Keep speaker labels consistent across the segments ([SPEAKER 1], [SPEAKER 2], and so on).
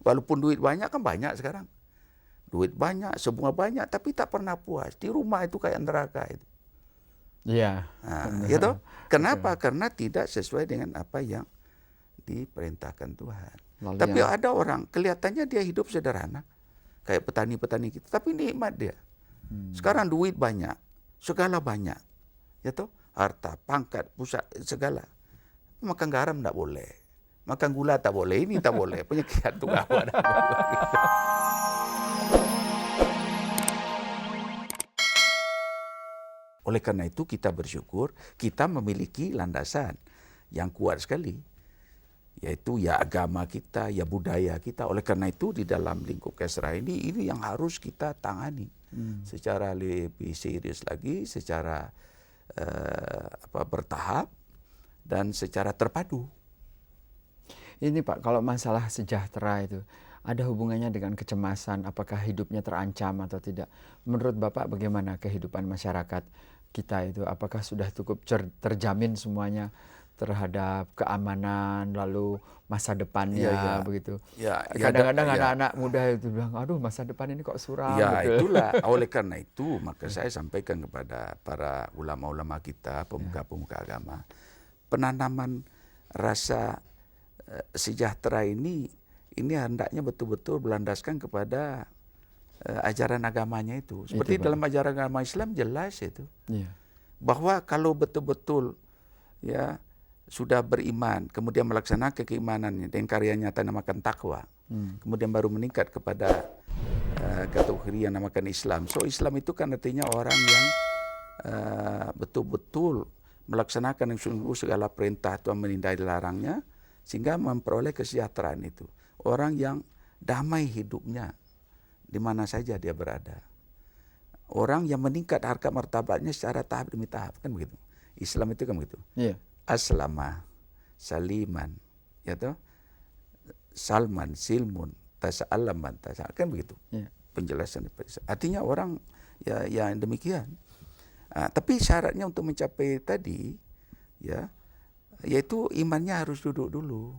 [SPEAKER 1] Walaupun duit banyak kan banyak sekarang. Duit banyak, semua banyak, tapi tak pernah puas. Di rumah itu kayak neraka itu.
[SPEAKER 2] Iya.
[SPEAKER 1] Nah, ya toh? Kenapa? Karena tidak sesuai dengan apa yang diperintahkan Tuhan.
[SPEAKER 2] Lalu
[SPEAKER 1] Tapi
[SPEAKER 2] yang
[SPEAKER 1] ada orang kelihatannya dia hidup sederhana, kayak petani-petani kita, tapi nikmat dia. Sekarang duit banyak, segala banyak, ya toh? Harta, pangkat, pusat, segala. Makan garam tak boleh, makan gula tak boleh, ini tak boleh, penyakit tuh apa? Oleh karena itu kita bersyukur kita memiliki landasan yang kuat sekali, yaitu ya agama kita, ya budaya kita. Oleh karena itu di dalam lingkup Kesra ini yang harus kita tangani secara lebih serius lagi, secara bertahap dan secara terpadu.
[SPEAKER 2] ini Pak, kalau masalah sejahtera itu ada hubungannya dengan kecemasan, apakah hidupnya terancam atau tidak? Menurut Bapak bagaimana kehidupan masyarakat kita itu? Apakah sudah cukup terjamin semuanya terhadap keamanan, lalu masa depannya begitu? Kadang-kadang anak-anak muda itu bilang, aduh masa depan ini kok suram.
[SPEAKER 1] Ya
[SPEAKER 2] gitu.
[SPEAKER 1] itulah, oleh karena itu maka saya sampaikan kepada para ulama-ulama kita, pemuka-pemuka agama, penanaman rasa sejahtera ini hendaknya betul-betul berlandaskan kepada ajaran agamanya itu. Seperti dalam ajaran agama Islam jelas itu. Bahwa kalau betul-betul ya sudah beriman, kemudian melaksanakan keimanannya dengan karya nyata namakan takwa, kemudian baru meningkat kepada kategori yang namakan Islam. So Islam itu kan artinya orang yang betul-betul melaksanakan yang sungguh segala perintah Tuhan, menindai dilarangnya, sehingga memperoleh kesejahteraan itu. Orang yang damai hidupnya di mana saja dia berada. Orang yang meningkat harkat martabatnya secara tahap demi tahap, kan begitu. Islam itu kan begitu. Aslama, saliman, ya toh? Salman, silmun, tasa'alaman, kan begitu. Penjelasan artinya orang ya yang demikian. Tapi syaratnya untuk mencapai tadi ya, yaitu imannya harus duduk dulu.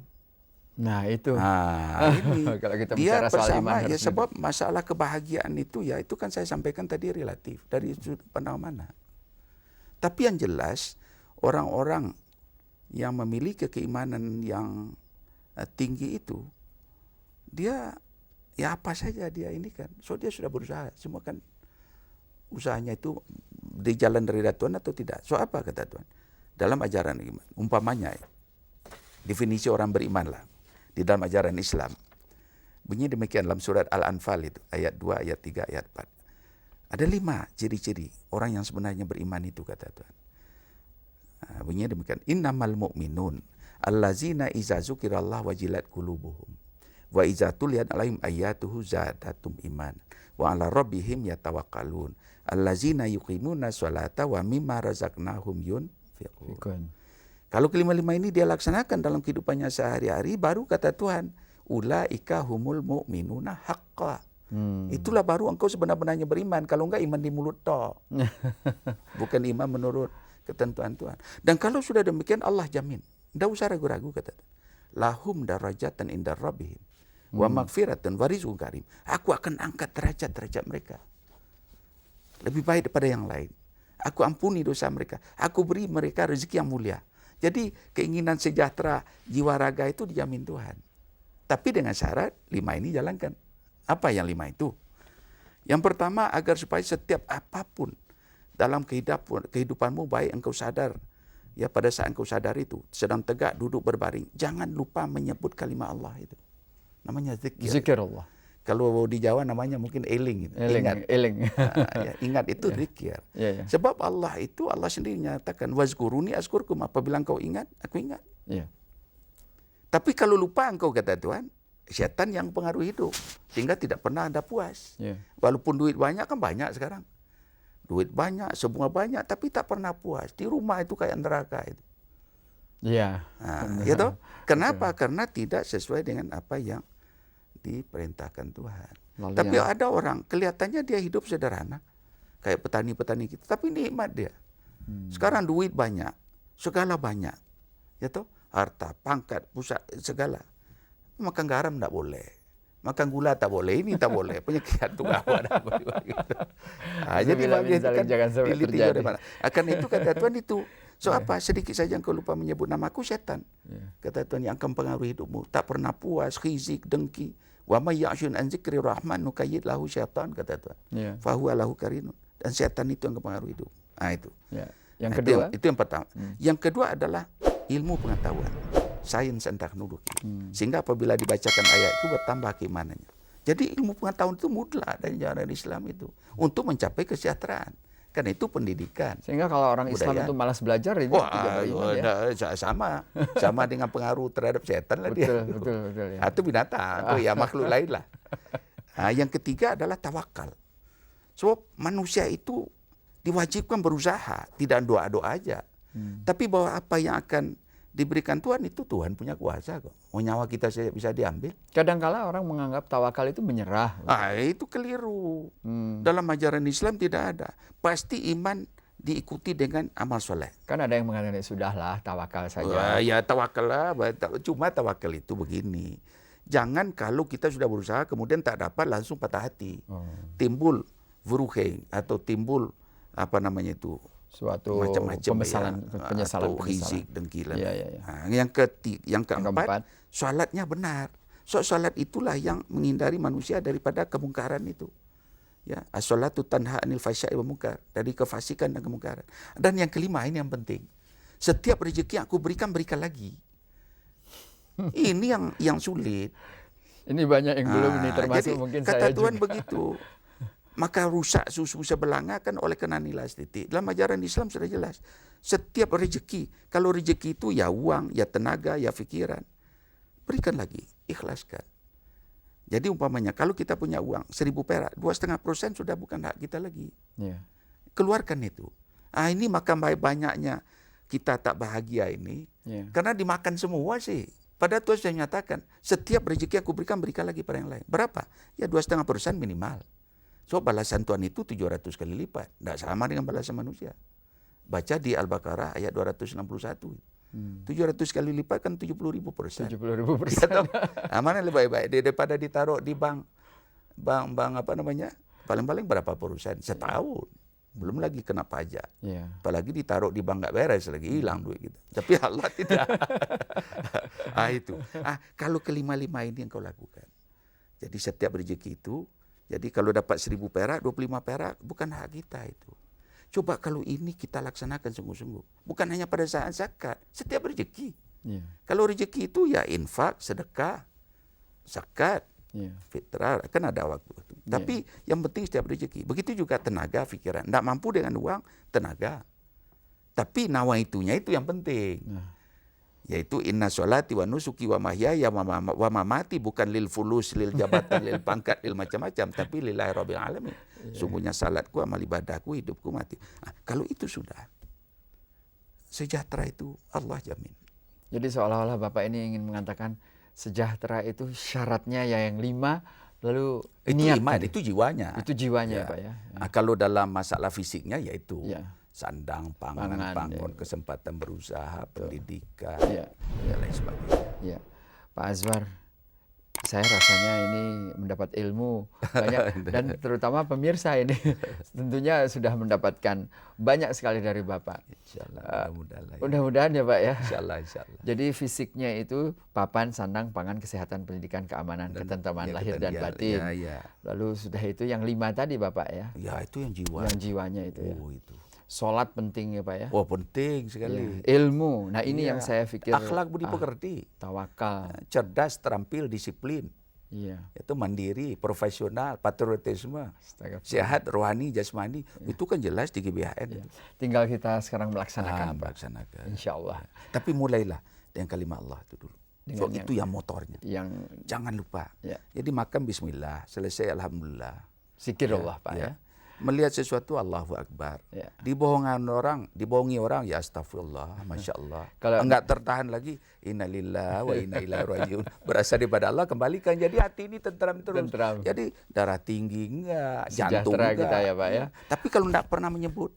[SPEAKER 2] Nah itu.
[SPEAKER 1] Ini
[SPEAKER 2] kalau kita
[SPEAKER 1] dia
[SPEAKER 2] bicara soal
[SPEAKER 1] bersama
[SPEAKER 2] iman
[SPEAKER 1] ya, sebab masalah kebahagiaan itu ya itu kan saya sampaikan tadi relatif dari sudut pandang mana. Tapi yang jelas orang-orang yang memiliki keimanan yang tinggi itu, dia ya apa saja dia ini kan, so dia sudah berusaha, semua kan usahanya itu di jalan dari Tuhan atau tidak. So apa kata Tuhan dalam ajaran iman? Umpamanya definisi orang beriman lah di dalam ajaran Islam. Bunyi demikian dalam surat Al-Anfal itu ayat 2, ayat 3, ayat 4. Ada 5 ciri-ciri orang yang sebenarnya beriman itu kata Tuhan. Bunyinya demikian, innamal mu'minun allazina iza zukirallah wajilat qulubuhum wa iza tuliyat alaihim ayatuhu zadatum iman wa ala rabbihim yatawakkalun allazina yuqimuna sholata wa mimma razaqnahum yunfiqun. Kalau kelima-lima ini dia laksanakan dalam kehidupannya sehari-hari, baru kata Tuhan, ulaika humul mu'minuna haqqa. Itulah baru engkau sebenar-benarnya beriman. Kalau enggak iman di mulut toh. Bukan iman menurut ketentuan Tuhan. Dan kalau sudah demikian Allah jamin. Tidak usah ragu-ragu kata Tuhan. Lahum darajatan indar rabbihim wa magfiratun wa rizqun karim. Aku akan angkat derajat-derajat mereka lebih baik daripada yang lain. Aku ampuni dosa mereka. Aku beri mereka rezeki yang mulia. Jadi keinginan sejahtera jiwa raga itu dijamin Tuhan. Tapi dengan syarat 5 ini jalankan. Apa yang 5 itu? Yang pertama, agar supaya setiap apapun dalam kehidupanmu, baik engkau sadar, ya pada saat engkau sadar itu, sedang tegak, duduk, berbaring, jangan lupa menyebut kalimat Allah itu. Namanya zikir.
[SPEAKER 2] Zikir Allah.
[SPEAKER 1] Kalau di Jawa namanya mungkin eling.
[SPEAKER 2] Eling.
[SPEAKER 1] Ya, ingat itu zikir. Sebab Allah itu, Allah sendiri nyatakan, wazkuruni azkurkum, apabila engkau ingat, aku ingat. Tapi kalau lupa engkau kata Tuhan, setan yang pengaruh hidup, sehingga tidak pernah Anda puas. Walaupun duit banyak kan banyak sekarang. Duit banyak, semua banyak, tapi tak pernah puas. Di rumah itu kayak neraka itu. Ya toh? Kenapa? Karena tidak sesuai dengan apa yang diperintahkan Tuhan. Tapi ada orang kelihatannya dia hidup sederhana, kayak petani-petani kita, tapi nikmat dia. Sekarang duit banyak, segala banyak, ya toh, harta, pangkat, pusat, segala. Makan garam tidak boleh, Makan gula tak boleh, ini tak boleh. Penyakit jantung apa dah. Jadi bagi itu kan
[SPEAKER 2] jangan sampai
[SPEAKER 1] diliti
[SPEAKER 2] terjadi.
[SPEAKER 1] dari mana. Akan itu kata Tuhan itu. So apa? Sedikit saja engkau lupa menyebut namaku, setan. Kata Tuhan yang akan pengaruhi hidupmu. Tak pernah puas, khizik, dengki. Wa may ya'shun an zikri rahman nukayyid lahu syaitan, kata Tuhan. Fahuwa lahu karinun. Dan setan itu yang mempengaruhi hidup. Nah itu.
[SPEAKER 2] Yang kedua?
[SPEAKER 1] Itu yang pertama. Yang kedua adalah ilmu pengetahuan. Sains dan teknologi. Sehingga apabila dibacakan ayat itu bertambah keimanannya. Jadi ilmu pengetahuan itu mutlak dari ajaran Islam itu. Untuk mencapai kesejahteraan. Karena itu pendidikan.
[SPEAKER 2] Sehingga kalau orang Islam itu malas belajar, itu tidak beriman ya?
[SPEAKER 1] Sama dengan pengaruh terhadap setan lah dia.
[SPEAKER 2] Betul ya.
[SPEAKER 1] Atau binatang, atau ya makhluk lain lah. Nah, yang ketiga adalah tawakal. So, manusia itu diwajibkan berusaha, tidak doa-doa aja. Tapi bahwa apa yang akan diberikan Tuhan itu Tuhan punya kuasa kok. Mau nyawa kita saja bisa diambil.
[SPEAKER 2] Kadang-kala orang menganggap tawakal itu menyerah.
[SPEAKER 1] Itu keliru. Dalam ajaran Islam tidak ada. Pasti iman diikuti dengan amal soleh.
[SPEAKER 2] Kan ada yang mengatakan sudahlah tawakal saja.
[SPEAKER 1] Ya tawakal lah. Cuma tawakal itu begini. Jangan kalau kita sudah berusaha kemudian tak dapat langsung patah hati. Timbul vuruheng atau timbul apa namanya itu,
[SPEAKER 2] suatu penyesalan.
[SPEAKER 1] Atau khizik, dengkilan. Nah, yang keempat, salatnya benar. Salat itulah yang menghindari manusia daripada kemungkaran itu. Ya, as-salatu tanha 'anil fahsya'i wal munkar, dari kefasikan dan kemungkaran. Dan yang kelima, ini yang penting. Setiap rezeki yang aku berikan lagi. Ini yang sulit.
[SPEAKER 2] Ini banyak yang belum ini termasuk
[SPEAKER 1] jadi,
[SPEAKER 2] mungkin
[SPEAKER 1] kata
[SPEAKER 2] saya
[SPEAKER 1] Tuhan
[SPEAKER 2] juga.
[SPEAKER 1] Begitu. Maka rusak susu sebelanga kan oleh kena nilai titik. Dalam ajaran Islam sudah jelas. Setiap rezeki, kalau rezeki itu ya uang, ya tenaga, ya pikiran, berikan lagi, ikhlaskan. Jadi umpamanya kalau kita punya uang 1.000 perak, 2,5% sudah bukan hak kita lagi. Keluarkan itu. Ini maka banyaknya kita tak bahagia ini, karena dimakan semua sih. Padahal Tuhan sudah menyatakan, setiap rezeki aku berikan lagi pada yang lain. Berapa? Ya 2,5% minimal. So balasan Tuhan itu 700 kali lipat. Tidak sama dengan balasan manusia. Baca di Al-Baqarah ayat 261. 700 kali lipat kan 70.000%.
[SPEAKER 2] 70.000%.
[SPEAKER 1] Mana lebih baik daripada ditaruh di bank apa namanya? Paling-paling berapa persen? Setahun. Belum lagi kena pajak. Apalagi ditaruh di bank nggak beres lagi, hilang duit kita. Tapi Allah tidak. Itu. Kalau kelima-lima ini yang kau lakukan. Jadi setiap rezeki itu, jadi kalau dapat 1.000 perak, 25 perak, bukan hak kita itu. Coba kalau ini kita laksanakan sungguh-sungguh. Bukan hanya pada saat zakat, setiap rezeki. Kalau rezeki itu ya infak, sedekah, zakat, fitrah, kan ada waktu. Tapi yang penting setiap rezeki. Begitu juga tenaga, pikiran. Tidak mampu dengan uang, tenaga. Tapi nawaitunya itu yang penting. Yaitu inna sholati wa nusuki wa mahyaya wa mamati, bukan lil fulus, lil jabatan, lil pangkat, lil macam-macam, tapi lillahi rabbil alamin. Sungguhnya salatku, amal ibadahku, hidupku, mati. Kalau itu sudah, sejahtera itu Allah jamin.
[SPEAKER 2] Jadi seolah-olah Bapak ini ingin mengatakan sejahtera itu syaratnya ya yang 5, lalu
[SPEAKER 1] itu
[SPEAKER 2] niat
[SPEAKER 1] iman, itu jiwanya.
[SPEAKER 2] Itu jiwanya Pak ya.
[SPEAKER 1] Kalau dalam masalah fisiknya yaitu sandang, pangan, bangun, kesempatan berusaha, pendidikan, dan lain sebagainya.
[SPEAKER 2] Pak Azwar, saya rasanya ini mendapat ilmu banyak dan terutama pemirsa ini tentunya sudah mendapatkan banyak sekali dari Bapak.
[SPEAKER 1] Insyaallah,
[SPEAKER 2] mudah-mudahan ya Pak ya.
[SPEAKER 1] Insyaallah.
[SPEAKER 2] Jadi fisiknya itu papan, sandang, pangan, kesehatan, pendidikan, keamanan, ketentraman lahir dan batin. Lalu sudah itu yang 5 tadi Bapak ya.
[SPEAKER 1] Ya itu yang jiwa.
[SPEAKER 2] Yang jiwanya itu
[SPEAKER 1] itu.
[SPEAKER 2] Sholat penting ya Pak ya.
[SPEAKER 1] Penting sekali.
[SPEAKER 2] Ilmu. Nah ini yang saya pikir.
[SPEAKER 1] Akhlak budi pekerti.
[SPEAKER 2] Tawakal.
[SPEAKER 1] Cerdas, terampil, disiplin. Itu mandiri, profesional, patriotisme, sehat, rohani, jasmani. Itu kan jelas di GBHN.
[SPEAKER 2] Tinggal kita sekarang melaksanakan.
[SPEAKER 1] Melaksanakan.
[SPEAKER 2] Insya Allah.
[SPEAKER 1] Tapi mulailah dengan kalimat Allah itu dulu. Itu yang motornya. Jangan lupa. Jadi makan bismillah, selesai alhamdulillah.
[SPEAKER 2] Zikir Allah Pak ya.
[SPEAKER 1] Melihat sesuatu Allahu Akbar. Dibohongi orang ya astagfirullah, Masya Allah. Kalau enggak tertahan lagi, innalillahi wa inna ilaihi rajiun. Berasal daripada Allah, kembalikan. Jadi hati ini tentram terus. Jadi darah tinggi enggak, jantung enggak.
[SPEAKER 2] Kita ya Pak ya.
[SPEAKER 1] Tapi kalau enggak pernah menyebut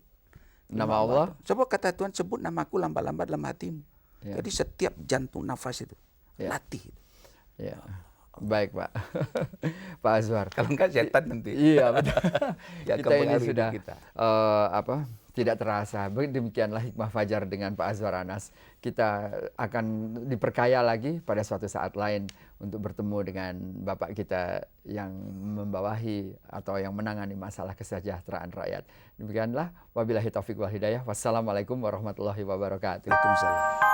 [SPEAKER 2] nama Allah,
[SPEAKER 1] coba kata Tuhan, sebut namaku lambat-lambat dalam hatimu. Jadi setiap jantung nafas itu latih.
[SPEAKER 2] Baik Pak. Pak Azwar.
[SPEAKER 1] Kalau enggak setan nanti.
[SPEAKER 2] Iya betul.
[SPEAKER 1] Ya,
[SPEAKER 2] Kita ini
[SPEAKER 1] mempengaruhi
[SPEAKER 2] sudah
[SPEAKER 1] kita.
[SPEAKER 2] Tidak terasa. Demikianlah hikmah fajar dengan Pak Azwar Anas. Kita akan diperkaya lagi pada suatu saat lain untuk bertemu dengan Bapak kita yang membawahi atau yang menangani masalah kesejahteraan rakyat. Demikianlah, wabillahi taufiq wal hidayah. Wassalamualaikum warahmatullahi wabarakatuh.
[SPEAKER 1] Waalaikumsalam.